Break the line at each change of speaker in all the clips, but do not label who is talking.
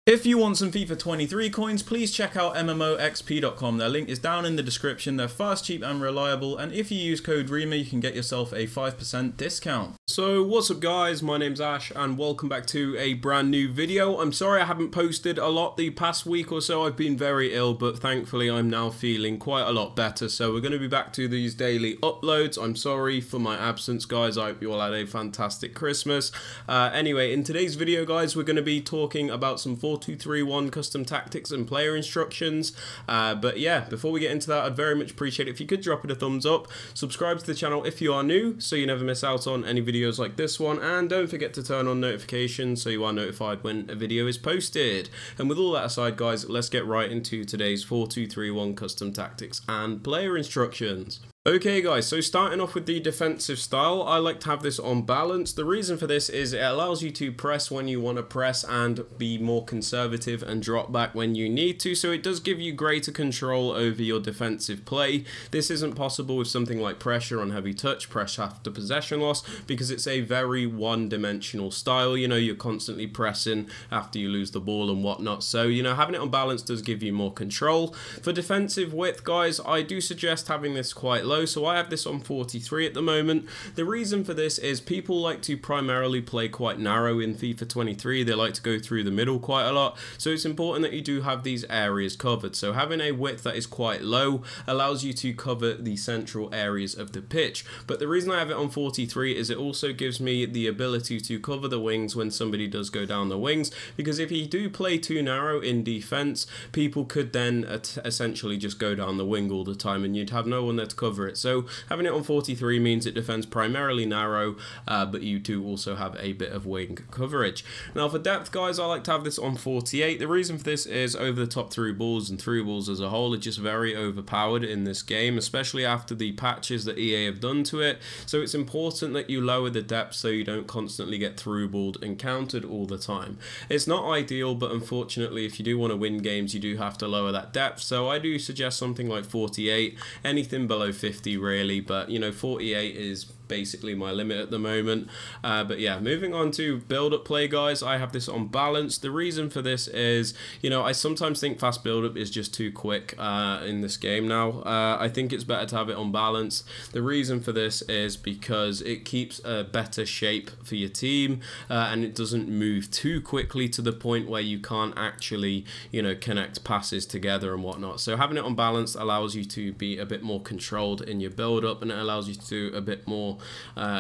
If you want some FIFA 23 coins, please check out MMOXP.com. Their link is down in the description. They're fast, cheap and reliable, and if you use code Rema, you can get yourself a 5% discount.
So what's up guys, my name's Ash and welcome back to a brand new video. I'm sorry I haven't posted a lot the past week or so. I've been very ill, but thankfully I'm now feeling quite a lot better. So we're going to be back to these daily uploads. I'm sorry for my absence guys. I hope you all had a fantastic Christmas. Anyway, in today's video guys, we're going to be talking about some 4-2-3-1 custom tactics and player instructions. But yeah, before we get into that, I'd very much appreciate it if you could drop it a thumbs up, subscribe to the channel if you are new so you never miss out on any videos like this one, and don't forget to turn on notifications so you are notified when a video is posted. And with all that aside guys, let's get right into today's 4-2-3-1 custom tactics and player instructions. Okay guys, so starting off with the defensive style, I like to have this on balance. The reason for this is it allows you to press when you want to press and be more conservative and drop back when you need to, so it does give you greater control over your defensive play. This isn't possible with something like pressure on heavy touch, press after possession loss, because it's a very one-dimensional style. You know, you're constantly pressing after you lose the ball and whatnot, so you know, having it on balance does give you more control. For defensive width guys, I do suggest having this quite low. So I have this on 43 at the moment. The reason for this is people like to primarily play quite narrow in FIFA 23. They like to go through the middle quite a lot. So it's important that you do have these areas covered. So having a width that is quite low allows you to cover the central areas of the pitch. But the reason I have it on 43 is it also gives me the ability to cover the wings when somebody does go down the wings. Because if you do play too narrow in defense, people could then essentially just go down the wing all the time and you'd have no one there to cover it. So having it on 43 means it defends primarily narrow, but you do also have a bit of wing coverage. Now for depth guys, I like to have this on 48. The reason for this is over the top through balls and through balls as a whole are just very overpowered in this game, especially after the patches that EA have done to it. So it's important that you lower the depth so you don't constantly get through balled and countered all the time. It's not ideal, but unfortunately if you do want to win games you do have to lower that depth, so I do suggest something like 48. Anything below 50 really, but you know, 48 is basically my limit at the moment. But yeah, moving on to build up play guys, I have this on balance. The reason for this is, you know, I sometimes think fast build up is just too quick in this game now. I think it's better to have it on balance. The reason for this is because it keeps a better shape for your team, and it doesn't move too quickly to the point where you can't actually, you know, connect passes together and whatnot. So having it on balance allows you to be a bit more controlled in your build up, and it allows you to do a bit more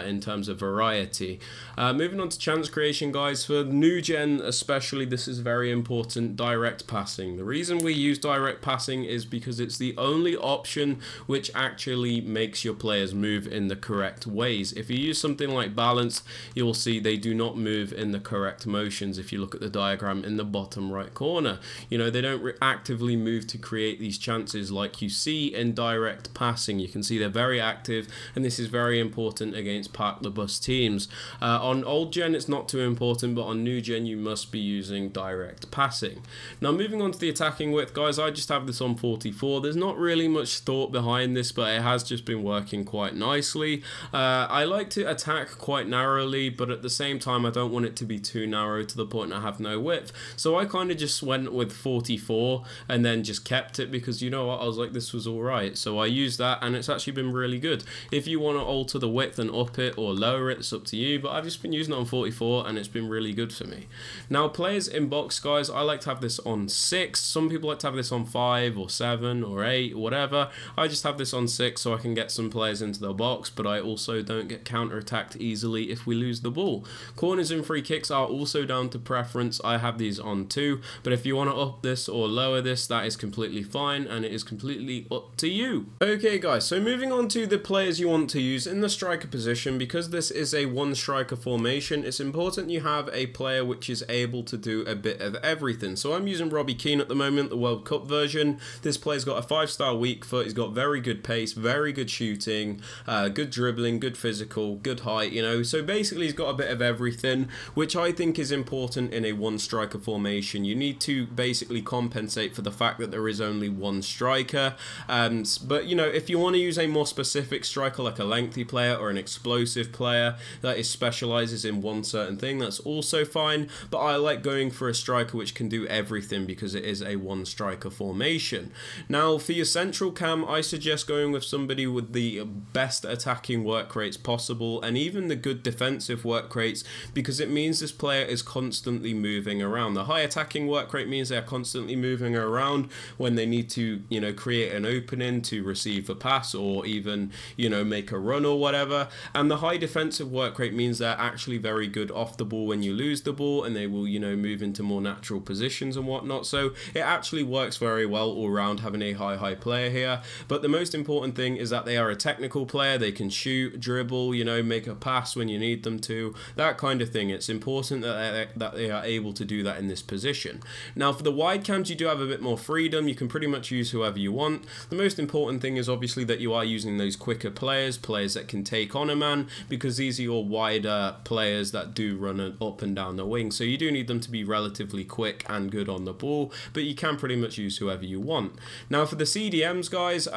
in terms of variety. Moving on to chance creation guys, for new gen especially, this is very important. Direct passing. The reason we use direct passing is because it's the only option which actually makes your players move in the correct ways. If you use something like balance, you'll see they do not move in the correct motions. If you look at the diagram in the bottom right corner, you know, they don't actively move to create these chances like you see in direct passing. You can see they're very active, and this is very important against park the bus teams. On old gen it's not too important, but on new gen you must be using direct passing. Now moving on to the attacking width guys, I just have this on 44. There's not really much thought behind this, but it has just been working quite nicely. I like to attack quite narrowly, but at the same time I don't want it to be too narrow to the point I have no width. So I kind of just went with 44 and then just kept it because, you know what, I was like, this was alright. So I used that and it's actually been really good. If you want to alter the width and up it or lower it, it's up to you, but I've just been using it on 44 and it's been really good for me. Now players in box guys, I like to have this on 6. Some people like to have this on 5 or 7 or 8 or whatever. I just have this on 6 so I can get some players into the box, but I also don't get counter-attacked easily if we lose the ball. Corners and free kicks are also down to preference. I have these on 2, but if you want to up this or lower this, that is completely fine and it is completely up to you. Okay guys, so moving on to the players you want to use in the striker position. Because this is a one striker formation, it's important you have a player which is able to do a bit of everything. So I'm using Robbie Keane at the moment, the World Cup version. This player's got a 5-star weak foot, he's got very good pace, very good shooting, good dribbling, good physical, good height, you know, so basically he's got a bit of everything, which I think is important in a one striker formation. You need to basically compensate for the fact that there is only one striker, but you know, if you want to use a more specific striker like a lengthy player or an explosive player that specializes in one certain thing, that's also fine, but I like going for a striker which can do everything because it is a one striker formation. Now for your central cam, I suggest going with somebody with the best attacking work rates possible and even the good defensive work rates, because it means this player is constantly moving around. The high attacking work rate means they're constantly moving around when they need to, you know, create an opening to receive a pass or even, you know, make a run or whatever. And the high defensive work rate means they're actually very good off the ball when you lose the ball, and they will, you know, move into more natural positions and whatnot. So it actually works very well all around having a high player here. But the most important thing is that they are a technical player. They can shoot, dribble, you know, make a pass when you need them to, that kind of thing. It's important that they are able to do that in this position. Now for the wide cams, you do have a bit more freedom. You can pretty much use whoever you want. The most important thing is obviously that you are using those quicker players that can take on a man, because these are your wider players that do run up and down the wing. So you do need them to be relatively quick and good on the ball, but you can pretty much use whoever you want. Now for the CDMs, guys,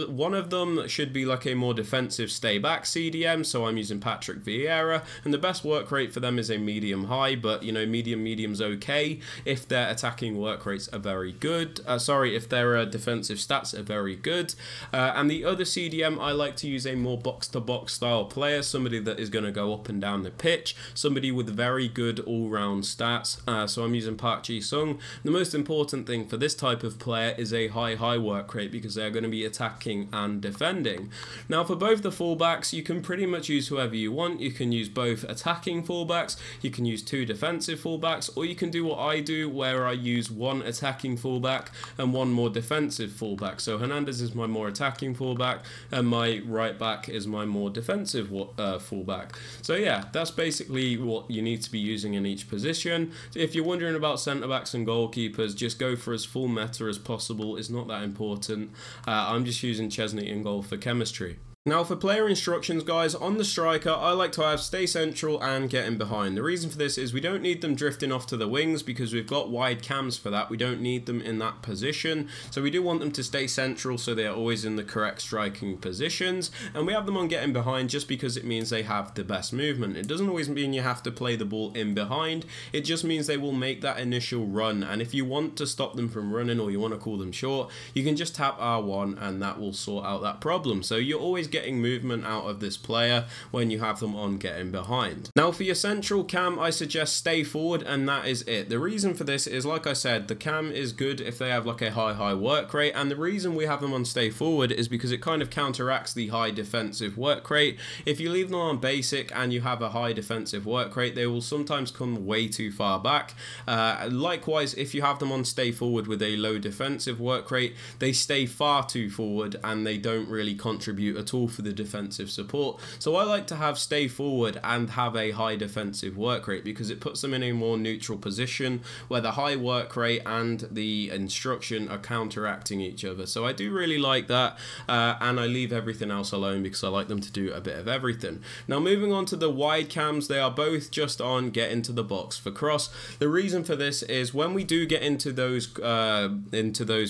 one of them should be like a more defensive stay back CDM, so I'm using Patrick Vieira, and the best work rate for them is a medium high, but you know, medium's okay if their attacking work rates are very good. If their defensive stats are very good. And the other CDM, I like to use a more box-to-box style player, somebody that is going to go up and down the pitch, somebody with very good all-round stats. So I'm using Park Ji-sung. The most important thing for this type of player is a high work rate, because they're going to be attacking and defending. Now for both the fullbacks, you can pretty much use whoever you want. You can use both attacking fullbacks, you can use 2 defensive fullbacks, or you can do what I do, where I use 1 attacking fullback and 1 more defensive fullback. So Hernandez is my more attacking fullback, and my right back is my more defensive fullback. So yeah, that's basically what you need to be using in each position. If you're wondering about centre backs and goalkeepers, just go for as full meta as possible. It's not that important. I'm just using Chesney in goal for chemistry. Now for player instructions, guys, on the striker, I like to have stay central and get in behind. The reason for this is we don't need them drifting off to the wings, because we've got wide cams for that. We don't need them in that position. So we do want them to stay central, so they are always in the correct striking positions. And we have them on getting behind just because it means they have the best movement. It doesn't always mean you have to play the ball in behind. It just means they will make that initial run. And if you want to stop them from running, or you want to call them short, you can just tap R1 and that will sort out that problem. So you're always getting movement out of this player when you have them on getting behind. Now for your central cam, I suggest stay forward, and that is it. The reason for this is, like I said, the cam is good if they have like a high work rate, and the reason we have them on stay forward is because it kind of counteracts the high defensive work rate. If you leave them on basic and you have a high defensive work rate, they will sometimes come way too far back. Likewise, if you have them on stay forward with a low defensive work rate, they stay far too forward and they don't really contribute at all for the defensive support. So I like to have stay forward and have a high defensive work rate, because it puts them in a more neutral position where the high work rate and the instruction are counteracting each other. So I do really like that, and I leave everything else alone because I like them to do a bit of everything. Now moving on to the wide cams, they are both just on get into the box for cross. The reason for this is when we do get into those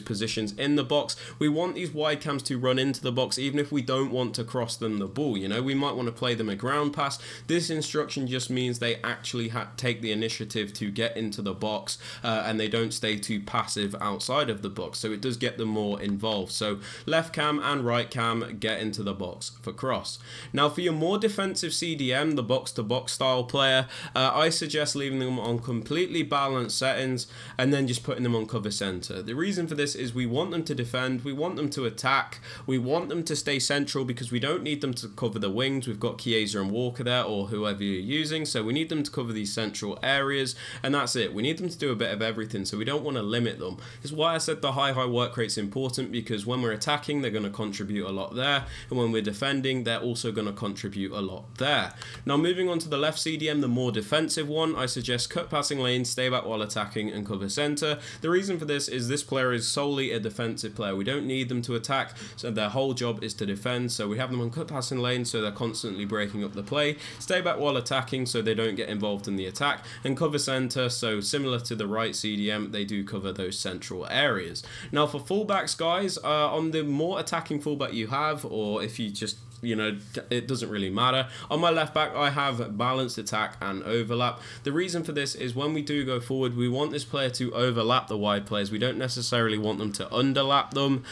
positions in the box, we want these wide cams to run into the box even if we don't want to cross them the ball. You know, we might want to play them a ground pass. This instruction just means they actually take the initiative to get into the box, and they don't stay too passive outside of the box. So it does get them more involved. So left cam and right cam get into the box for cross. Now for your more defensive CDM, the box-to-box style player, I suggest leaving them on completely balanced settings and then just putting them on cover center. The reason for this is we want them to defend, we want them to attack, we want them to stay central because we don't need them to cover the wings. We've got Chiesa and Walker there, or whoever you're using, so we need them to cover these central areas, and that's it. We need them to do a bit of everything, so we don't want to limit them. This is why I said the high work rate's important, because when we're attacking, they're going to contribute a lot there, and when we're defending, they're also going to contribute a lot there. Now moving on to the left CDM, the more defensive one, I suggest cut passing lanes, stay back while attacking, and cover center. The reason for this is this player is solely a defensive player. We don't need them to attack, so their whole job is to defend. So we have them on cut passing lanes, so they're constantly breaking up the play, stay back while attacking so they don't get involved in the attack, and cover center, so similar to the right CDM, they do cover those central areas. Now for fullbacks, guys, on the more attacking fullback you have, or if you just you know, it doesn't really matter. On my left back, I have balanced attack and overlap. The reason for this is when we do go forward, we want this player to overlap the wide players. We don't necessarily want them to underlap them.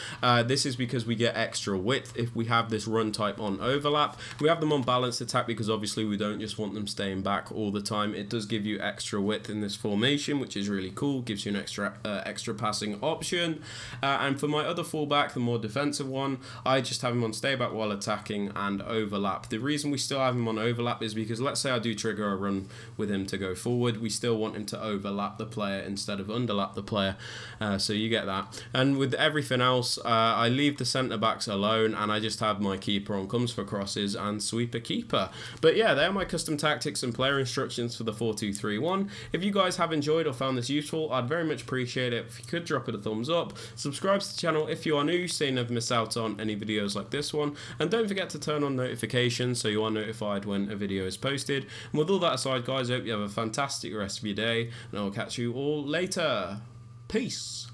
This is because we get extra width if we have this run type on overlap. We have them on balanced attack because obviously we don't just want them staying back all the time. It does give you extra width in this formation, which is really cool. Gives you an extra passing option. And for my other fullback, the more defensive one, I just have him on stay back while attacking and overlap. The reason we still have him on overlap is because let's say I do trigger a run with him to go forward, we still want him to overlap the player instead of underlap the player. So you get that. And with everything else, I leave the centre backs alone and I just have my keeper on comes for crosses and sweeper keeper. But yeah, they're my custom tactics and player instructions for the 4-2-3-1. If you guys have enjoyed or found this useful, I'd very much appreciate it if you could drop it a thumbs up. Subscribe to the channel if you are new so you never miss out on any videos like this one. And don't forget to turn on notifications so you are notified when a video is posted. And with all that aside, guys, I hope you have a fantastic rest of your day and I'll catch you all later. Peace.